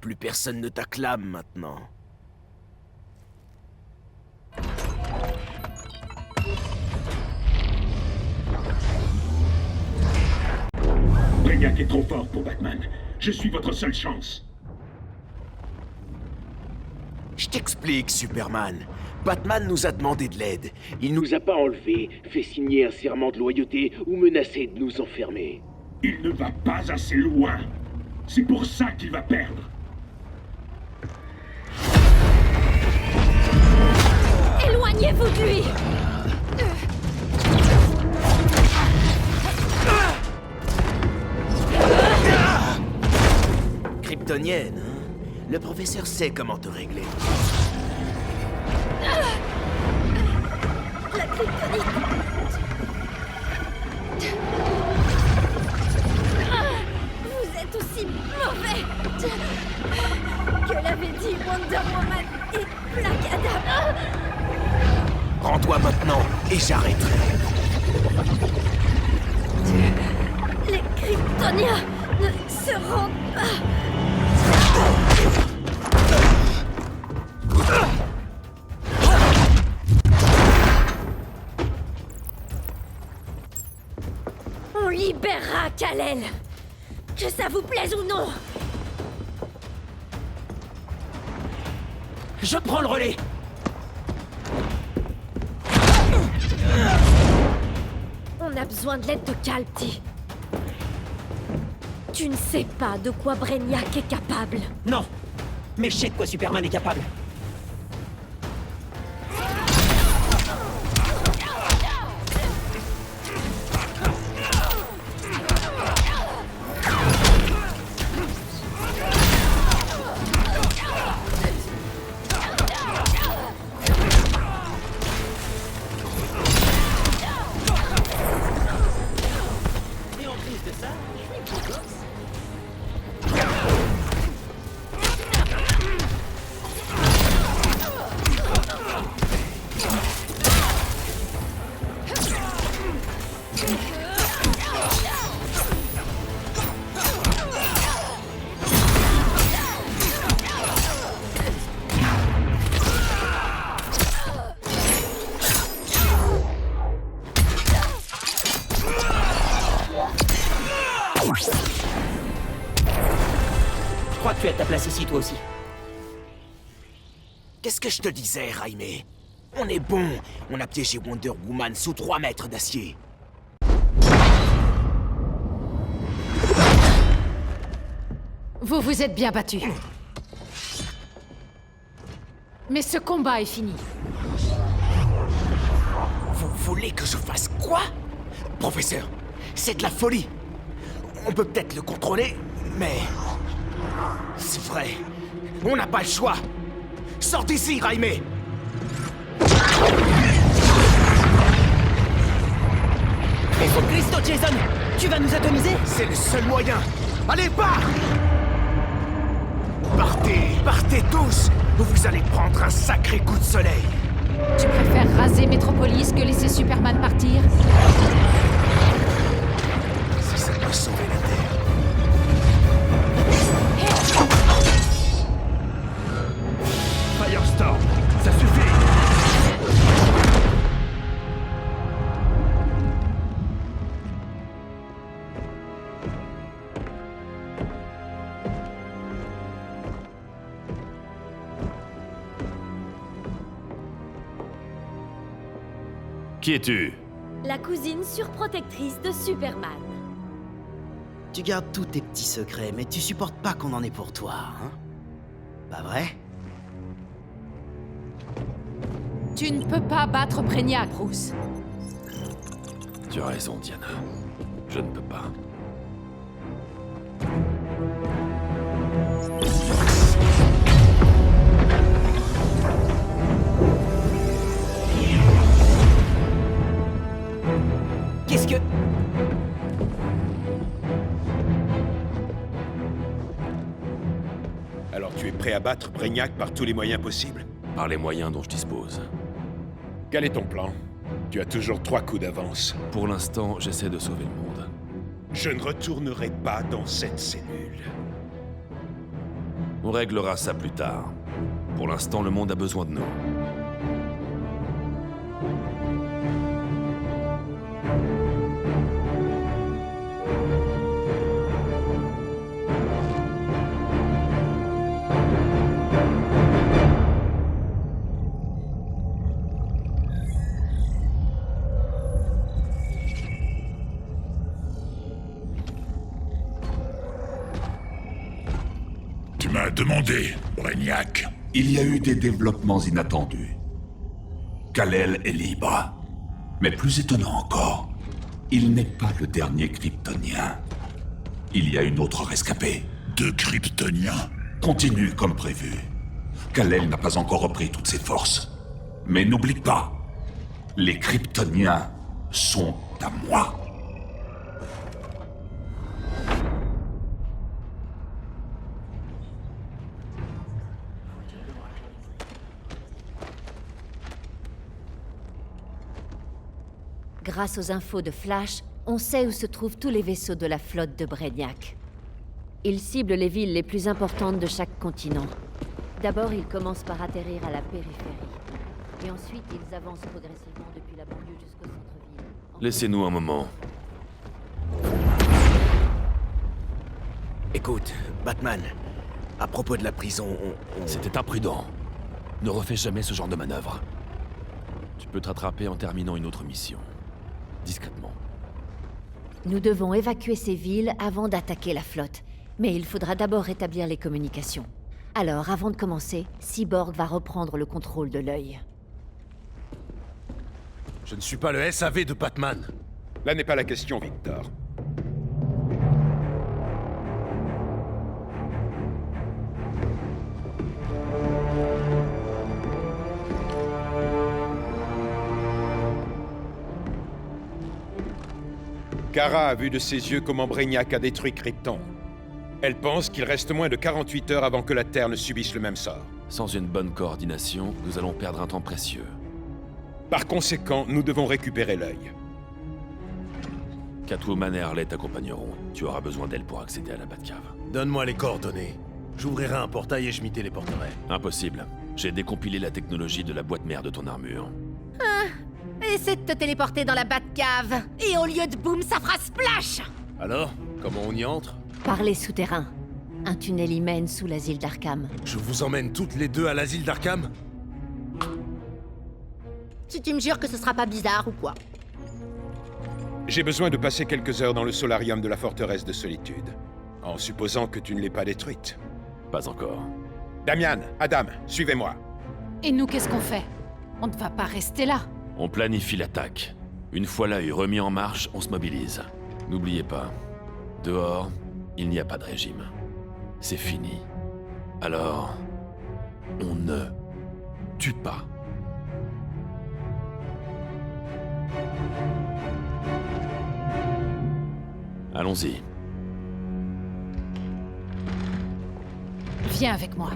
Plus personne ne t'acclame maintenant. Brainiac est trop fort pour Batman. Je suis votre seule chance. Je t'explique, Superman. Batman nous a demandé de l'aide. Il nous a pas enlevé, fait signer un serment de loyauté ou menacé de nous enfermer. Il ne va pas assez loin. C'est pour ça qu'il va perdre. Éloignez-vous de lui! Kryptonienne, hein? Le professeur sait comment te régler. La kryptonite! Vous êtes aussi mauvais que l'avait dit Wonder Woman et Black Adam! Rends-toi maintenant et j'arrêterai. Les Kryptoniens ne se rendent pas! On libérera Kal-El! Que ça vous plaise ou non! Je prends le relais. On a besoin de l'aide de Kal, petit. Tu ne sais pas de quoi Brainiac est capable. Non. Mais je sais de quoi Superman est capable. Je crois que tu as ta place ici, toi aussi. Qu'est-ce que je te disais, Raimé? On est bon. On a piégé Wonder Woman sous 3 mètres d'acier. Vous vous êtes bien battu. Mais ce combat est fini. Vous voulez que je fasse quoi? Professeur, c'est de la folie. On peut peut-être le contrôler, mais... C'est vrai. On n'a pas le choix. Sors d'ici, Raimé! Mais faut Christo, Jason! Tu vas nous atomiser? C'est le seul moyen. Allez, pars! Partez tous, ou vous allez prendre un sacré coup de soleil. Tu préfères raser Metropolis que laisser Superman partir? Si ça peut sauver la Terre. Firestorm, ça suffit. Qui es-tu? La cousine surprotectrice de Superman. Tu gardes tous tes petits secrets, mais tu supportes pas qu'on en ait pour toi, hein? Pas vrai? Tu ne peux pas battre Brainiac, Bruce. Tu as raison, Diana. Je ne peux pas. Qu'est-ce que... Alors tu es prêt à battre Brainiac par tous les moyens possibles? Par les moyens dont je dispose. Quel est ton plan? Tu as toujours 3 coups d'avance. Pour l'instant, j'essaie de sauver le monde. Je ne retournerai pas dans cette cellule. On réglera ça plus tard. Pour l'instant, le monde a besoin de nous. Tu m'as demandé, Brainiac. Il y a eu des développements inattendus. Kal-El est libre. Mais plus étonnant encore, il n'est pas le dernier Kryptonien. Il y a une autre rescapée. Deux Kryptoniens? Continue comme prévu. Kal-El n'a pas encore repris toutes ses forces. Mais n'oublie pas, les Kryptoniens sont à moi. Grâce aux infos de Flash, on sait où se trouvent tous les vaisseaux de la flotte de Brainiac. Ils ciblent les villes les plus importantes de chaque continent. D'abord, ils commencent par atterrir à la périphérie. Et ensuite, ils avancent progressivement depuis la banlieue jusqu'au centre-ville. Laissez-nous un moment. Écoute, Batman, à propos de la prison, C'était imprudent. Ne refais jamais ce genre de manœuvre. Tu peux te rattraper en terminant une autre mission. Discrètement. Nous devons évacuer ces villes avant d'attaquer la flotte. Mais il faudra d'abord rétablir les communications. Alors, avant de commencer, Cyborg va reprendre le contrôle de l'œil. Je ne suis pas le SAV de Batman. Là n'est pas la question, Victor. Kara a vu de ses yeux comment Brainiac a détruit Krypton. Elle pense qu'il reste moins de 48 heures avant que la Terre ne subisse le même sort. Sans une bonne coordination, nous allons perdre un temps précieux. Par conséquent, nous devons récupérer l'œil. Catwoman et Harley t'accompagneront. Tu auras besoin d'elle pour accéder à la Batcave. Donne-moi les coordonnées. J'ouvrirai un portail et je m'y téléporterai. Impossible. J'ai décompilé la technologie de la boîte mère de ton armure. Essaie de te téléporter dans la Batcave. Et au lieu de boum, ça fera splash. Alors, comment on y entre? Par les souterrains. Un tunnel y mène sous l'asile d'Arkham. Je vous emmène toutes les deux à l'asile d'Arkham? Si tu me jures que ce sera pas bizarre ou quoi. J'ai besoin de passer quelques heures dans le solarium de la forteresse de Solitude. En supposant que tu ne l'aies pas détruite. Pas encore. Damian, Adam, suivez-moi. Et nous, qu'est-ce qu'on fait? On ne va pas rester là. On planifie l'attaque. Une fois l'œil remis en marche, on se mobilise. N'oubliez pas, dehors, il n'y a pas de régime. C'est fini. Alors, on ne tue pas. Allons-y. Viens avec moi.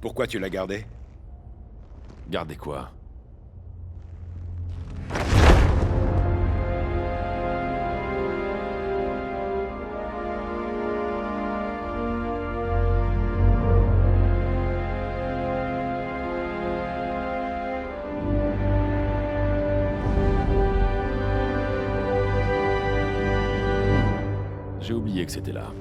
Pourquoi tu l'as gardé? Gardez quoi? J'ai oublié que c'était là.